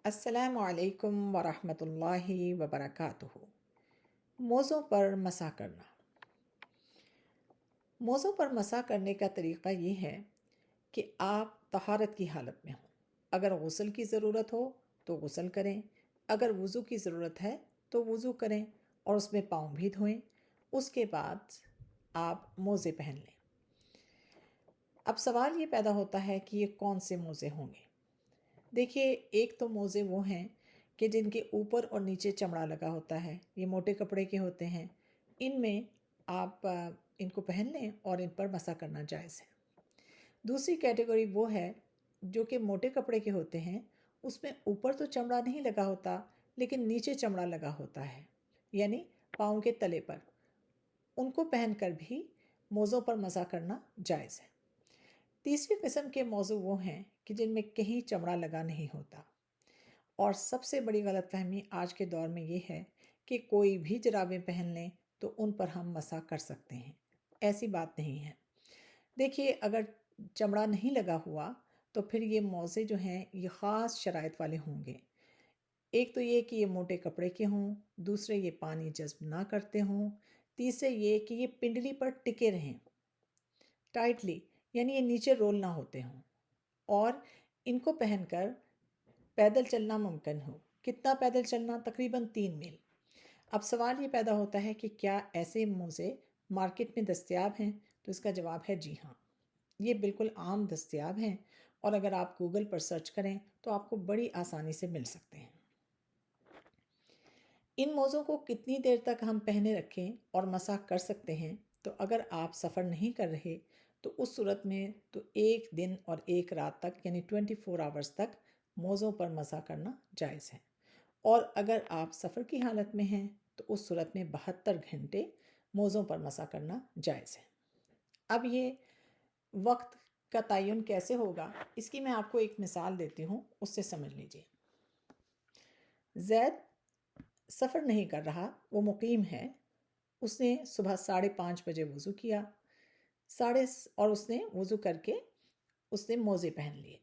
السلام علیکم ورحمۃ اللہ وبرکاتہ۔ موزوں پر مسح کرنا۔ موزوں پر مسح کرنے کا طریقہ یہ ہے کہ آپ طہارت کی حالت میں ہوں۔ اگر غسل کی ضرورت ہو تو غسل کریں، اگر وضو کی ضرورت ہے تو وضو کریں اور اس میں پاؤں بھی دھوئیں۔ اس کے بعد آپ موزے پہن لیں۔ اب سوال یہ پیدا ہوتا ہے کہ یہ کون سے موزے ہوں گے؟ دیکھیے، ایک تو موزے وہ ہیں کہ جن کے اوپر اور نیچے چمڑا لگا ہوتا ہے، یہ موٹے کپڑے کے ہوتے ہیں۔ ان میں آپ ان کو پہن لیں اور ان پر مسح کرنا جائز ہے۔ دوسری کیٹیگری وہ ہے جو کہ موٹے کپڑے کے ہوتے ہیں، اس میں اوپر تو چمڑا نہیں لگا ہوتا لیکن نیچے چمڑا لگا ہوتا ہے، یعنی پاؤں کے تلے پر۔ ان کو پہن کر بھی موزوں پر مسح کرنا جائز ہے۔ تیسری قسم کے موزوں وہ ہیں کہ جن میں کہیں چمڑا لگا نہیں ہوتا، اور سب سے بڑی غلط فہمی آج کے دور میں یہ ہے کہ کوئی بھی جرابیں پہن لیں تو ان پر ہم مسح کر سکتے ہیں۔ ایسی بات نہیں ہے۔ دیکھیے، اگر چمڑا نہیں لگا ہوا تو پھر یہ موزے جو ہیں یہ خاص شرائط والے ہوں گے۔ ایک تو یہ کہ یہ موٹے کپڑے کے ہوں، دوسرے یہ پانی جذب نہ کرتے ہوں، تیسرے یہ کہ یہ پنڈلی پر ٹکے رہیں ٹائٹلی، یعنی یہ نیچے رول نہ ہوتے ہوں، اور ان کو پہن کر پیدل چلنا ممکن ہو۔ کتنا پیدل چلنا؟ تقریباً 3 میل۔ اب سوال یہ پیدا ہوتا ہے کہ کیا ایسے موزے مارکیٹ میں دستیاب ہیں؟ تو اس کا جواب ہے جی ہاں، یہ بالکل عام دستیاب ہیں، اور اگر آپ گوگل پر سرچ کریں تو آپ کو بڑی آسانی سے مل سکتے ہیں۔ ان موزوں کو کتنی دیر تک ہم پہنے رکھیں اور مسح کر سکتے ہیں؟ تو اگر آپ سفر نہیں کر رہے تو اس صورت میں تو 1 دن اور 1 رات تک، یعنی 24 آورز تک موزوں پر مسح کرنا جائز ہے، اور اگر آپ سفر کی حالت میں ہیں تو اس صورت میں 72 گھنٹے موزوں پر مسح کرنا جائز ہے۔ اب یہ وقت کا تعین کیسے ہوگا، اس کی میں آپ کو ایک مثال دیتی ہوں، اس سے سمجھ لیجئے۔ زید سفر نہیں کر رہا، وہ مقیم ہے۔ اس نے صبح 5:30 بجے وضو کیا، اور اس نے وضو کر کے اس نے موزے پہن لیے۔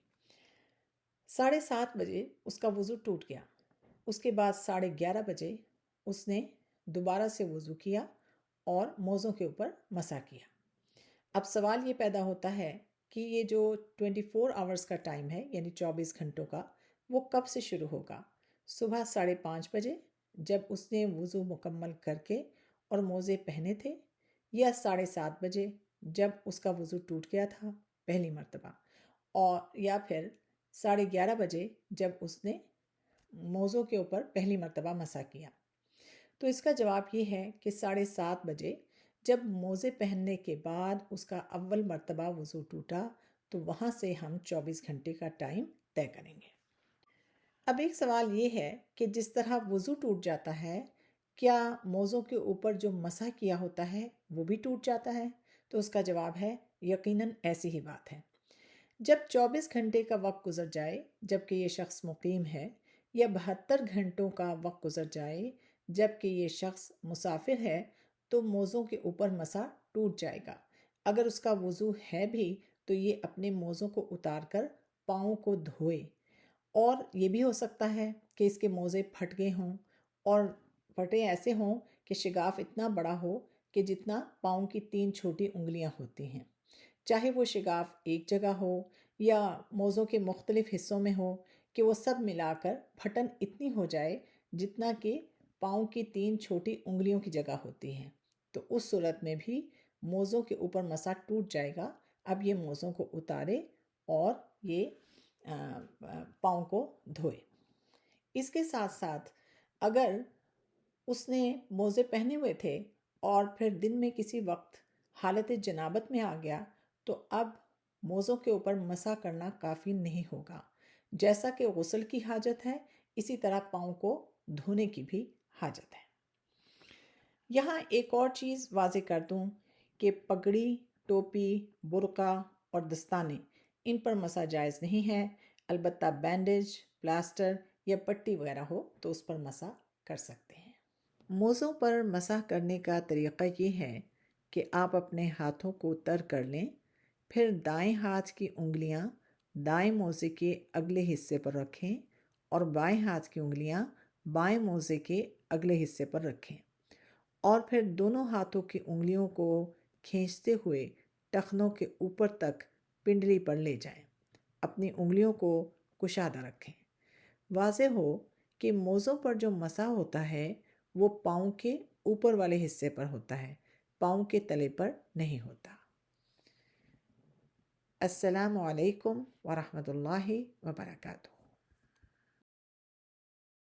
7:30 بجے اس کا وضو ٹوٹ گیا۔ اس کے بعد 11:30 بجے اس نے دوبارہ سے وضو کیا اور موزوں کے اوپر مسح کیا۔ اب سوال یہ پیدا ہوتا ہے کہ یہ جو 24 آورز کا ٹائم ہے، یعنی 24 گھنٹوں کا، وہ کب سے شروع ہوگا؟ صبح 5:30 بجے جب اس نے وضو مکمل کر کے اور موزے پہنے تھے، یا 7:30 بجے جب اس کا وضو ٹوٹ گیا تھا پہلی مرتبہ، اور یا پھر 11:30 بجے جب اس نے موزوں کے اوپر پہلی مرتبہ مسح کیا؟ تو اس کا جواب یہ ہے کہ 7:30 بجے جب موزے پہننے کے بعد اس کا اول مرتبہ وضو ٹوٹا، تو وہاں سے ہم 24 گھنٹے کا ٹائم طے کریں گے۔ اب ایک سوال یہ ہے کہ جس طرح وضو ٹوٹ جاتا ہے، کیا موزوں کے اوپر جو مسح کیا ہوتا ہے وہ بھی ٹوٹ جاتا ہے؟ تو اس کا جواب ہے یقیناً ایسی ہی بات ہے۔ جب 24 گھنٹے کا وقت گزر جائے جبکہ یہ شخص مقیم ہے، یا 72 گھنٹوں کا وقت گزر جائے جبکہ یہ شخص مسافر ہے، تو موزوں کے اوپر مسح ٹوٹ جائے گا۔ اگر اس کا وضو ہے بھی تو یہ اپنے موزوں کو اتار کر پاؤں کو دھوئے، اور یہ بھی ہو سکتا ہے کہ اس کے موزے پھٹ گئے ہوں، اور پھٹے ایسے ہوں کہ شگاف اتنا بڑا ہو کہ جتنا پاؤں کی 3 چھوٹی انگلیاں ہوتی ہیں۔ چاہے وہ شگاف ایک جگہ ہو یا موزوں کے مختلف حصوں میں ہو، کہ وہ سب ملا کر پھٹن اتنی ہو جائے جتنا کہ پاؤں کی 3 چھوٹی انگلیوں کی جگہ ہوتی ہے، تو اس صورت میں بھی موزوں کے اوپر مسح ٹوٹ جائے گا۔ اب یہ موزوں کو اتارے اور یہ پاؤں کو دھوئے۔ اس کے ساتھ ساتھ اگر اس نے موزے پہنے ہوئے تھے اور پھر دن میں کسی وقت حالت جنابت میں آ گیا، تو اب موزوں کے اوپر مسح کرنا کافی نہیں ہوگا۔ جیسا کہ غسل کی حاجت ہے، اسی طرح پاؤں کو دھونے کی بھی حاجت ہے۔ یہاں ایک اور چیز واضح کر دوں کہ پگڑی، ٹوپی، برقع اور دستانے، ان پر مسح جائز نہیں ہے، البتہ بینڈیج، پلاسٹر یا پٹی وغیرہ ہو تو اس پر مسح کر سکتے ہیں۔ موزوں پر مسح کرنے کا طریقہ یہ ہے کہ آپ اپنے ہاتھوں کو تر کر لیں، پھر دائیں ہاتھ کی انگلیاں دائیں موزے کے اگلے حصے پر رکھیں اور بائیں ہاتھ کی انگلیاں بائیں موزے کے اگلے حصے پر رکھیں اور پھر دونوں ہاتھوں کی انگلیوں کو کھینچتے ہوئے ٹخنوں کے اوپر تک پنڈلی پر لے جائیں۔ اپنی انگلیوں کو کشادہ رکھیں۔ واضح ہو کہ موزوں پر جو مسح ہوتا ہے وہ پاؤں کے اوپر والے حصے پر ہوتا ہے، پاؤں کے تلے پر نہیں ہوتا۔ السلام علیکم ورحمۃ اللہ وبرکاتہ۔